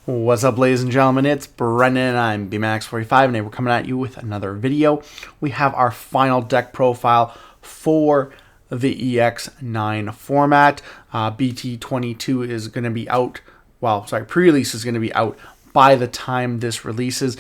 What's up, ladies and gentlemen? It's Brendan. I'm BMax45, and today we're coming at you with another video. We have our final deck profile for the EX9 format. BT22 is going to be out. Well, sorry, pre-release is going to be out by the time this releases,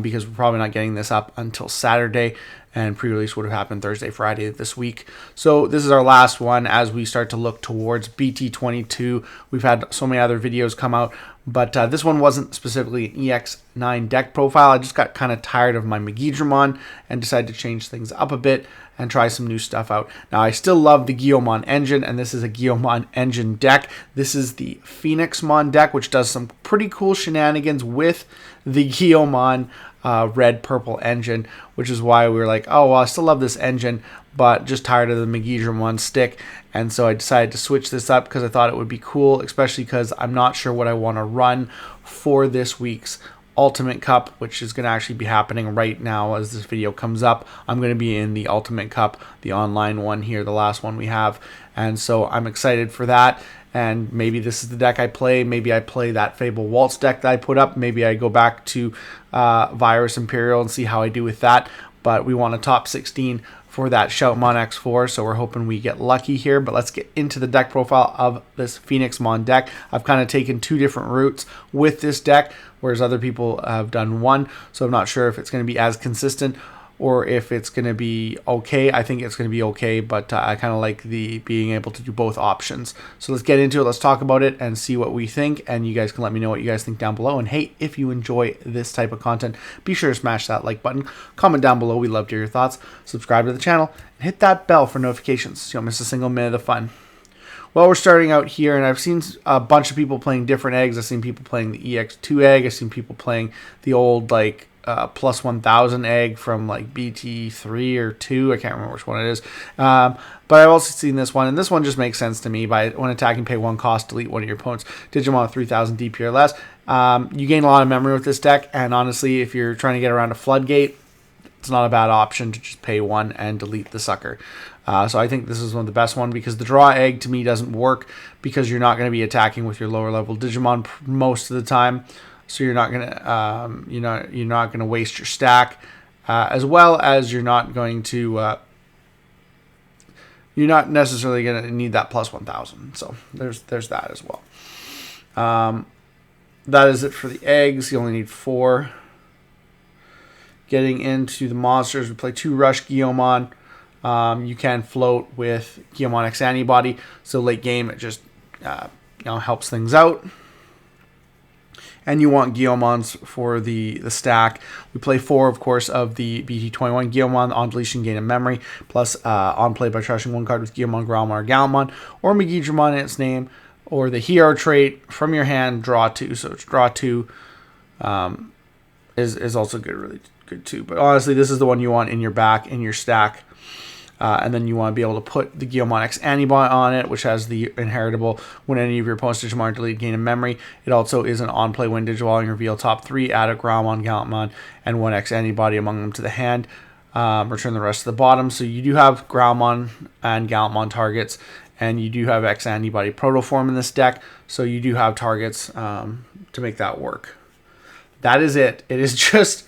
because we're probably not getting this up until Saturday, and pre-release would have happened Thursday, Friday this week. So this is our last one as we start to look towards BT22. We've had so many other videos come out, but this one wasn't specifically an EX9 deck profile. I just got kind of tired of my Digimon and decided to change things up a bit and try some new stuff out. Now, I still love the Guil engine, and this is a Guil engine deck. This is the Pheonixmon deck, which does some pretty cool shenanigans with the Guil red-purple engine, which is why we were like, oh, well, I still love this engine, but just tired of the Digimon stick. And so I decided to switch this up because I thought it would be cool, especially because I'm not sure what I want to run for this week's Ultimate Cup, which is going to actually be happening right now as this video comes up. I'm going to be in the Ultimate Cup, the online one here, the last one we have. And so I'm excited for that. And maybe this is the deck I play. Maybe I play that Fable Waltz deck that I put up. Maybe I go back to Virus Imperial and see how I do with that. But we want a top 16 for that Shoutmon X4, so we're hoping we get lucky here. But let's get into the deck profile of this Pheonixmon deck. I've kind of taken two different routes with this deck, whereas other people have done one. So I'm not sure if it's going to be as consistent or if it's going to be okay. I think it's going to be okay, but I kind of like the being able to do both options. So let's get into it. Let's talk about it and see what we think, and you guys can let me know what you guys think down below. And hey, if you enjoy this type of content, be sure to smash that like button, comment down below. We'd love to hear your thoughts. Subscribe to the channel and hit that bell for notifications so you don't miss a single minute of the fun. Well, we're starting out here, and I've seen a bunch of people playing different eggs. I've seen people playing the EX2 egg. I've seen people playing the old, like, plus 1000 egg from like BT3 or 2. I can't remember which one it is. But I've also seen this one, and this one just makes sense to me. By when attacking, pay 1 cost, delete one of your opponent's Digimon with 3000 DP or less. You gain a lot of memory with this deck, and honestly, if you're trying to get around a floodgate, it's not a bad option to just pay 1 and delete the sucker. So I think this is one of the best one, because the draw egg to me doesn't work because you're not going to be attacking with your lower level Digimon most of the time. So you're not gonna you're not gonna waste your stack, as well as you're not going to you're not necessarily gonna need that plus 1000. So there's that as well. That is it for the eggs. You only need 4. Getting into the monsters, we play 2 Rush Guilmon. You can float with Guilmon X-Antibody, so late game it just helps things out. And you want Guilmons for the stack. We play 4, of course, of the BT21 Guilmon on deletion, gain of memory, plus on play by trashing 1 card with Guilmon, Growlmon, or Galmon, or Digimon in its name, or the hero trait from your hand, draw 2. So it's draw 2 is also good, really good too. But honestly, this is the one you want in your back, in your stack. And then you want to be able to put the Guilmon X-Antibody on it, which has the inheritable when any of your opponent's Digimon are deleted, gain of memory. It also is an on-play when Digivolving, reveal top 3, add a Growlmon, Galmon, and 1 X-Antibody among them to the hand. Return the rest to the bottom. So you do have Growlmon and Galmon targets, and you do have X-Antibody protoform in this deck, so you do have targets to make that work. That is it. It is just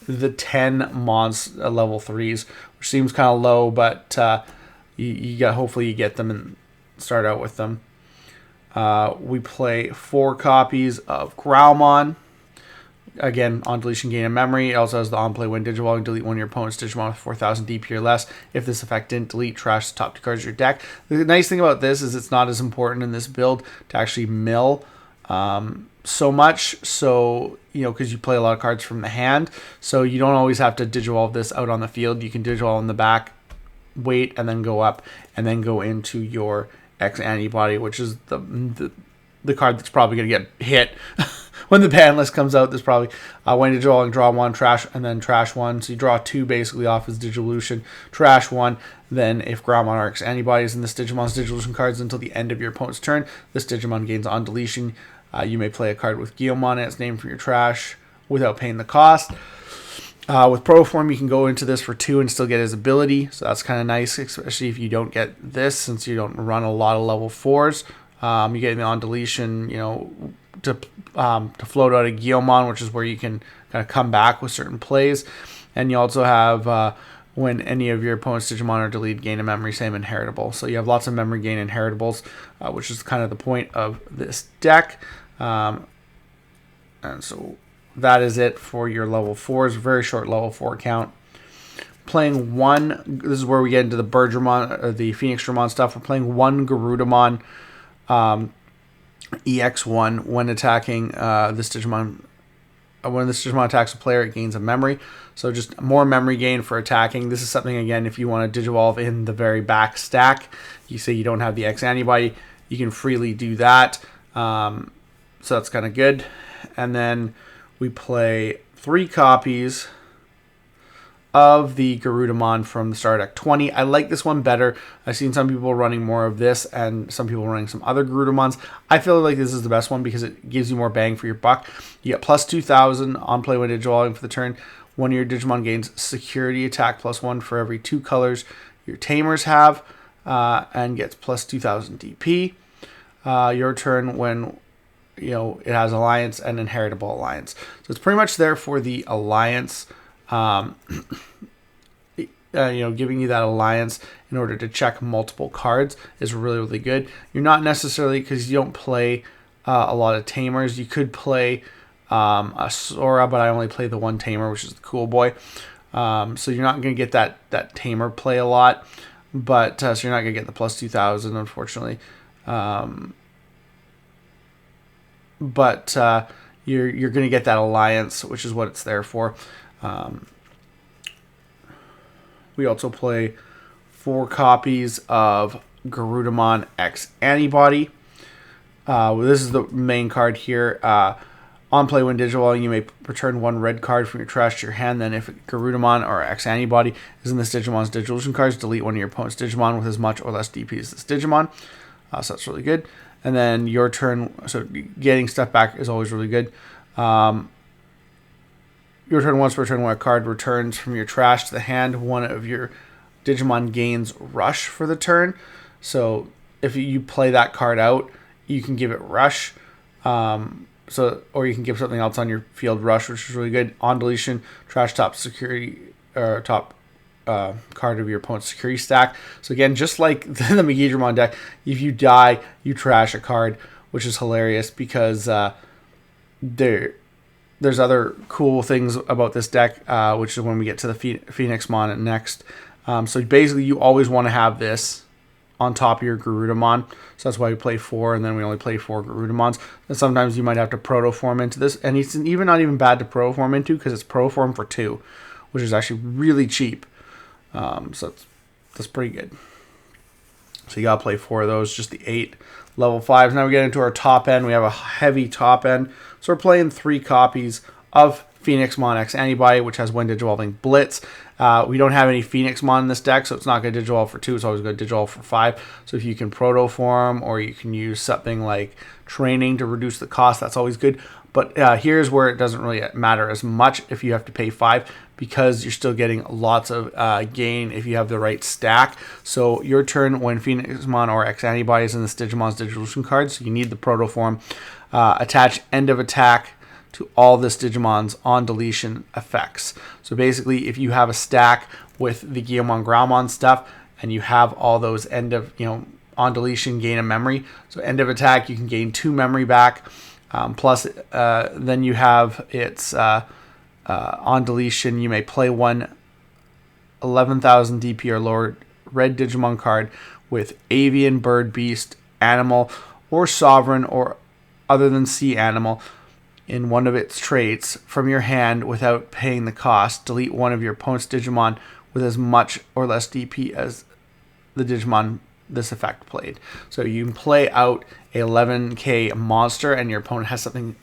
the 10 mons level 3s, which seems kind of low, but hopefully you get them and start out with them. We play 4 copies of Growlmon. Again, on deletion, gain of memory. It also has the on play when Digivolving, delete one of your opponent's Digimon with 4000 DP or less. If this effect didn't delete, trash the top 2 cards of your deck. The nice thing about this is it's not as important in this build to actually mill so much, so because you play a lot of cards from the hand, so you don't always have to Digivolve this out on the field. You can Digivolve in the back, wait, and then go up, and then go into your X-Antibody, which is the card that's probably going to get hit when the ban list comes out. There's probably when Digivolving, draw 1, trash, and then trash 1. So you draw 2 basically off his Digivolution, trash 1. Then if Growlmon or X-Antibody is in this Digimon's Digivolution cards until the end of your opponent's turn, this Digimon gains on deletion. You may play a card with Guilmon and its name from your trash without paying the cost. With Proform, you can go into this for 2 and still get his ability, so that's kind of nice, especially if you don't get this, since you don't run a lot of level 4s. You get the on deletion, to float out a Guilmon, which is where you can kind of come back with certain plays. And you also have when any of your opponent's Digimon are deleted, gain a memory, same inheritable. So you have lots of memory gain inheritables, which is kind of the point of this deck. And so that is it for your level 4s. Very short level 4 count. Playing one, this is where we get into the Birdramon, or the Phoenixmon stuff. We're playing one Garudamon EX1 when attacking this Digimon. When this Digimon attacks a player, it gains a memory. So just more memory gain for attacking. This is something, again, if you want to Digivolve in the very back stack, you say you don't have the X-Antibody, you can freely do that. So that's kind of good. And then we play 3 copies of the Garudamon from the Starter Deck 20. I like this one better. I've seen some people running more of this and some people running some other Garudamons. I feel like this is the best one because it gives you more bang for your buck. You get plus 2,000 on play when Digivolving for the turn. One of your Digimon gains security attack plus 1 for every 2 colors your Tamers have, and gets plus 2,000 DP. Your turn when it has Alliance and Inheritable Alliance. So it's pretty much there for the Alliance. Giving you that Alliance in order to check multiple cards is really, really good. You're not necessarily, because you don't play a lot of Tamers. You could play a Sora, but I only play the one Tamer, which is the Cool Boy. So you're not going to get that Tamer play a lot, but so you're not going to get the plus 2,000, unfortunately. But you're going to get that Alliance, which is what it's there for. We also play 4 copies of Garudamon X-Antibody. This is the main card here. On play when Digivolving, you may return 1 red card from your trash to your hand. Then if Garudamon or X-Antibody is in this Digimon's Digivolution cards, delete one of your opponent's Digimon with as much or less DP as this Digimon. So that's really good. And then your turn, so getting stuff back is always really good. Your turn once per turn when a card returns from your trash to the hand, one of your Digimon gains Rush for the turn. So if you play that card out, you can give it Rush. Or you can give something else on your field Rush, which is really good. On deletion, trash top security or top card of your opponent's security stack. So again, just like the Megidramon deck, if you die, you trash a card, which is hilarious because there's other cool things about this deck, which is when we get to the Pheonixmon next. So basically, you always want to have this on top of your Garudamon. So that's why we play 4, and then we only play 4 Garudamons. And sometimes you might have to protoform into this. And it's even not even bad to protoform into because it's protoform for 2, which is actually really cheap. So that's pretty good. So you got to play 4 of those, just the 8 level 5s. Now we get into our top end. We have a heavy top end. So we're playing 3 copies of Phoenixmon X-Antibody, which has when Digivolving Blitz. We don't have any Phoenixmon in this deck, so it's not going to Digivolve for 2. It's always going to Digivolve for 5. So if you can protoform or you can use something like Training to reduce the cost, that's always good. But here's where it doesn't really matter as much if you have to pay 5, because you're still getting lots of gain if you have the right stack. So your turn when Phoenixmon or X-Antibody is in this Digimon's Digivolution cards, so you need the protoform. Attach end of attack to all this Digimon's on deletion effects. So basically, if you have a stack with the Guilmon Graumon stuff and you have all those end of, on deletion gain a memory. So end of attack, you can gain 2 memory back. Plus, then you have its on deletion, you may play 1 11,000 DP or lower red Digimon card with avian, bird, beast, animal, or sovereign, or other than sea animal in one of its traits from your hand without paying the cost. Delete one of your opponent's Digimon with as much or less DP as the Digimon this effect played. So you can play out a 11k monster and your opponent has something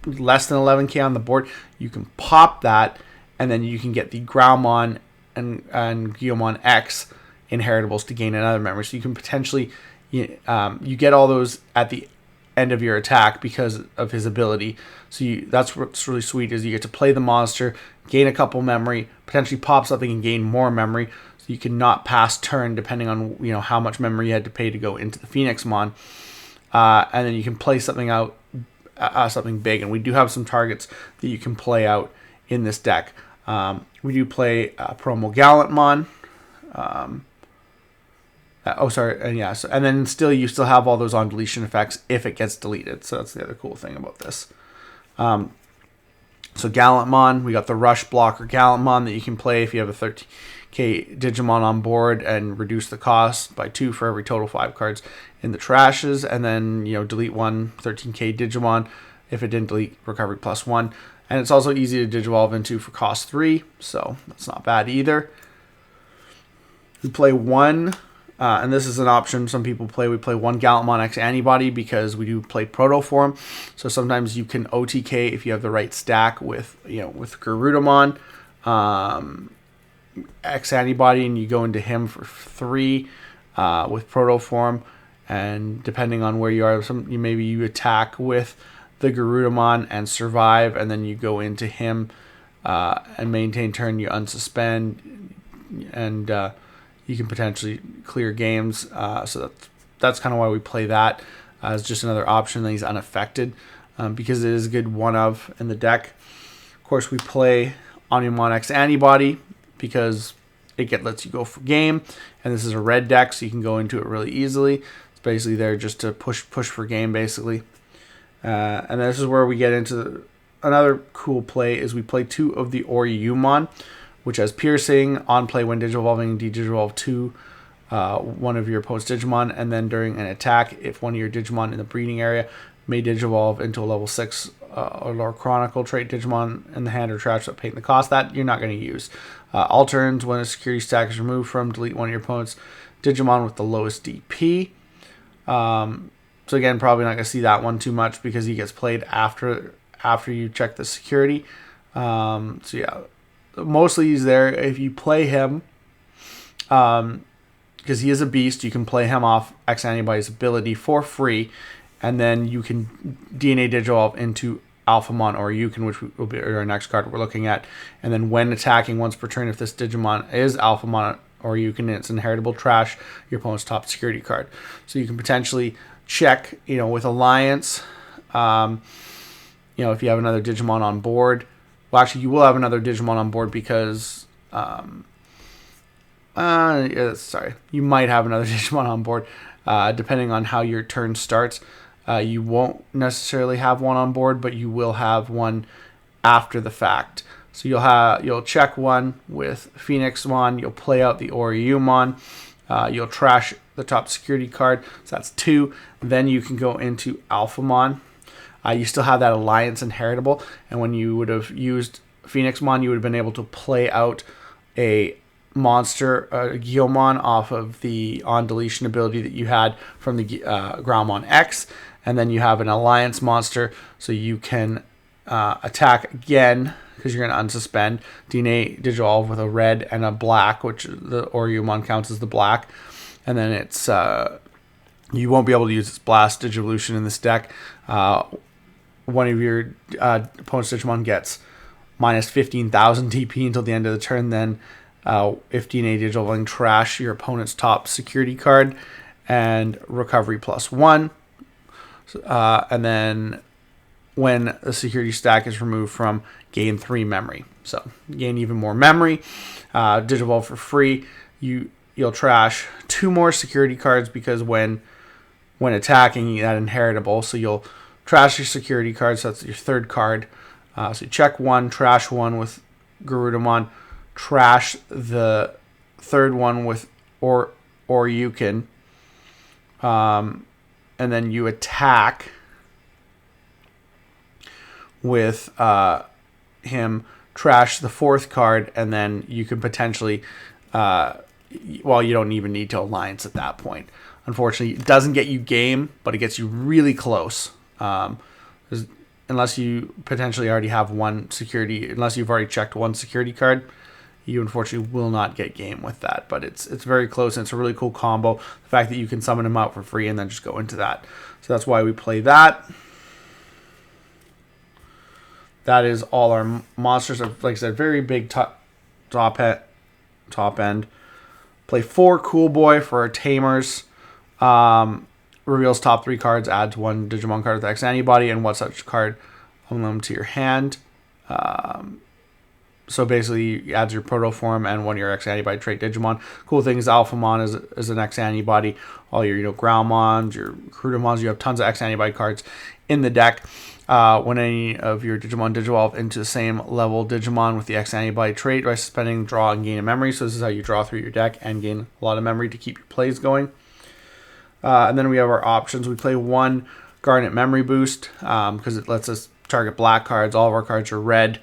less than 11k on the board. You can pop that, and then you can get the Graumon and Guilmon X inheritables to gain another memory. So you can potentially, you get all those at the end of your attack because of his ability. So that's what's really sweet, is you get to play the monster, gain a couple memory, potentially pop something and gain more memory. So you can not pass turn depending on how much memory you had to pay to go into the Phoenixmon. and then you can play something out, something big. And we do have some targets that you can play out in this deck. We do play Promo Gallantmon. And then you still have all those on deletion effects if it gets deleted. So that's the other cool thing about this. So Gallantmon, we got the Rush Blocker Gallantmon that you can play if you have a 13k Digimon on board and reduce the cost by 2 for every total 5 cards in the trashes. And then, delete one 13k Digimon. If it didn't delete, recovery +1. And it's also easy to Digivolve into for cost 3, so that's not bad either. We play one, and this is an option some people play. We play one Gallantmon X-Antibody because we do play Proto Form. So sometimes you can OTK if you have the right stack with Garudamon, X-Antibody, and you go into him for 3 with Proto Form. And depending on where you are, maybe you attack with the Garudamon and survive, and then you go into him and maintain turn, you unsuspend, and you can potentially clear games. So that's kind of why we play that as just another option that he's unaffected, because it is a good one-of in the deck. Of course, we play Omnimon X-Antibody because it lets you go for game, and this is a red deck, so you can go into it really easily. It's basically there just to push for game, basically. And this is where we get into another cool play is we play 2 of the Oryumon, which has piercing, on play when Digivolving, Digivolve 2 one of your opponent's Digimon, and then during an attack, if one of your Digimon in the breeding area may Digivolve into a level 6 or lower Chronicle trait Digimon in the hand or trash that paying the cost, that you're not going to use. All turns, when a security stack is removed from, delete one of your opponent's Digimon with the lowest DP. So again, probably not going to see that one too much because he gets played after you check the security. So yeah, mostly he's there. If you play him, because he is a beast, you can play him off X-Antibody's ability for free, and then you can DNA Digivolve into Alphamon or Yukin, which will be our next card we're looking at. And then when attacking once per turn, if this Digimon is Alphamon or Yukin and it's inheritable, trash your opponent's top security card. So you can potentially check, with Alliance, if you have another Digimon on board. Well, actually, you will have another Digimon on board because, you might have another Digimon on board, depending on how your turn starts. You won't necessarily have one on board, but you will have one after the fact. So you'll check one with Phoenixmon, you'll play out the Oryumon, you'll trash the top security card, so that's 2. Then you can go into Alphamon. You still have that Alliance inheritable, and when you would have used Phoenixmon, you would have been able to play out a monster, Guilmon, off of the on deletion ability that you had from the Groundmon X, and then you have an Alliance monster, so you can attack again because you're going to unsuspend, DNA Digivolve with a red and a black, which the Oryumon counts as the black, and then it's you won't be able to use its Blast Digivolution in this deck. One of your opponent's Digimon gets minus 15,000 DP until the end of the turn. Then if DNA Digivolving, trash your opponent's top security card and recovery +1. And then when the security stack is removed from, gain 3 memory. So gain even more memory. Digivolve for free. You'll trash 2 more security cards because when attacking, that inheritable. So you'll trash your security cards. So that's your 3rd card. So you check 1, trash 1 with Garudamon, trash the 3rd one with Yukin, and then you attack with him, trash the 4th card, and then you can potentially, you don't even need to Alliance at that point. Unfortunately, it doesn't get you game, but it gets you really close. Unless you potentially already have one security, unless you've already checked one security card, you unfortunately will not get game with that. But it's very close, and it's a really cool combo. The fact that you can summon him out for free and then just go into that. So that's why we play that. That is all our monsters. Like I said, very big top end. Play 4 Cool Boy for our tamers. reveals top 3 cards, adds 1 Digimon card with X-Antibody, and what such card on them to your hand. So basically, it adds your Proto Form and 1 of your X-Antibody trait Digimon. Cool thing is Alphamon is an X-Antibody. All your Growlmons, your Crudomons, you have tons of X-Antibody cards in the deck. When any of your Digimon Digivolve into the same level Digimon with the X-Antibody trait by spending draw and gain a memory. So this is how you draw through your deck and gain a lot of memory to keep your plays going. And then we have our options. We play 1 Garnet Memory Boost because it lets us target black cards. All of our cards are red.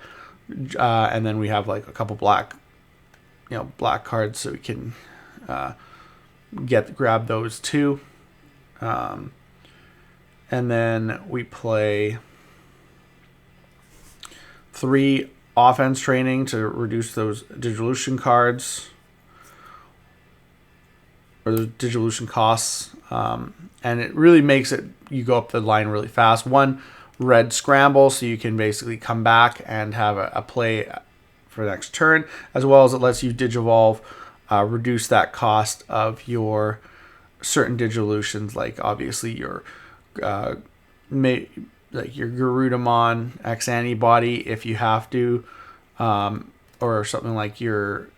And then we have like a couple black cards, so we can grab those too. And then we play 3 offense training to reduce those Digivolution cards or the Digivolution costs, and it really makes it you go up the line really fast. 1 red scramble, so you can basically come back and have a play for the next turn, as well as it lets you Digivolve, reduce that cost of your certain Digivolutions, like obviously your your Garudamon X-Antibody if you have to, or something like your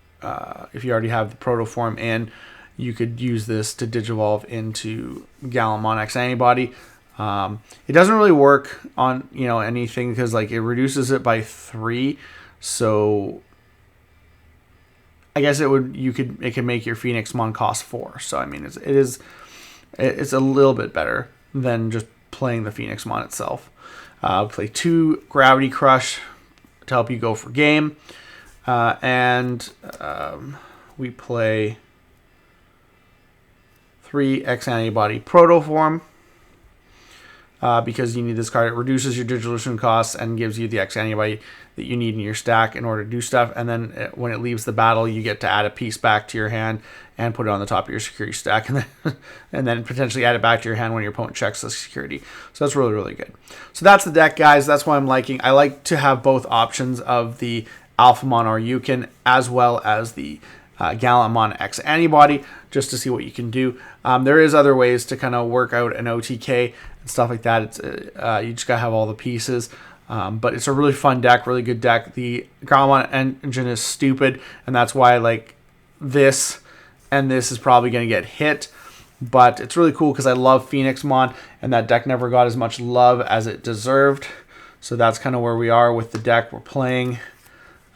if you already have the Proto Form in, you could use this to Digivolve into Galamon X-Antibody. It doesn't really work on anything because like it reduces it by 3, so I guess it can make your Phoenixmon cost 4. So I mean it's a little bit better than just playing the Phoenixmon itself. Play 2 Gravity Crush to help you go for game, and we play 3 X-Antibody Proto Form. Because you need this card. It reduces your Digivolution costs and gives you the X-Antibody that you need in your stack in order to do stuff. And then when it leaves the battle, you get to add a piece back to your hand and put it on the top of your security stack, and then potentially add it back to your hand when your opponent checks the security. So that's really, really good. So that's the deck, guys. That's what I'm liking. I like to have both options of the Alphamon or Yukin as well as the Galamon X-Antibody, just to see what you can do. There is other ways to kind of work out an OTK and stuff like that. It's you just gotta have all the pieces, but it's a really fun deck, really good deck. The Galamon Engine is stupid, and that's why like this and this is probably gonna get hit. But it's really cool because I love Phoenixmon, and that deck never got as much love as it deserved. So that's kind of where we are with the deck we're playing.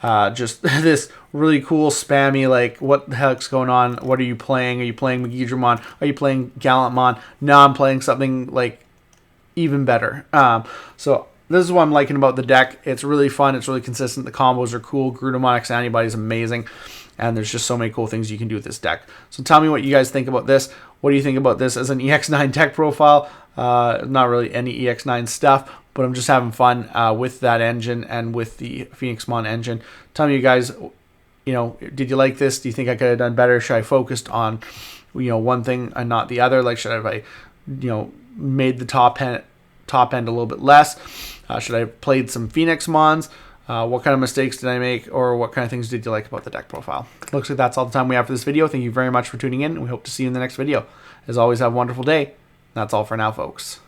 Just this really cool spammy, like, what the heck's going on? What are you playing? Are you playing Magidramon? Are you playing Gallantmon? No, I'm playing something, like, even better. So this is what I'm liking about the deck. It's really fun. It's really consistent. The combos are cool. Garudamon X-Antibody is amazing. And there's just so many cool things you can do with this deck. So tell me what you guys think about this. What do you think about this as an EX9 deck profile? Not really any EX9 stuff, but I'm just having fun with that engine and with the Phoenixmon engine. Tell me, you guys, did you like this? Do you think I could have done better? Should I focused on, one thing and not the other? Like, should I have, made the top end a little bit less? Should I have played some Phoenixmons? What kind of mistakes did I make, or what kind of things did you like about the deck profile? Looks like that's all the time we have for this video. Thank you very much for tuning in, and we hope to see you in the next video. As always, have a wonderful day. That's all for now, folks.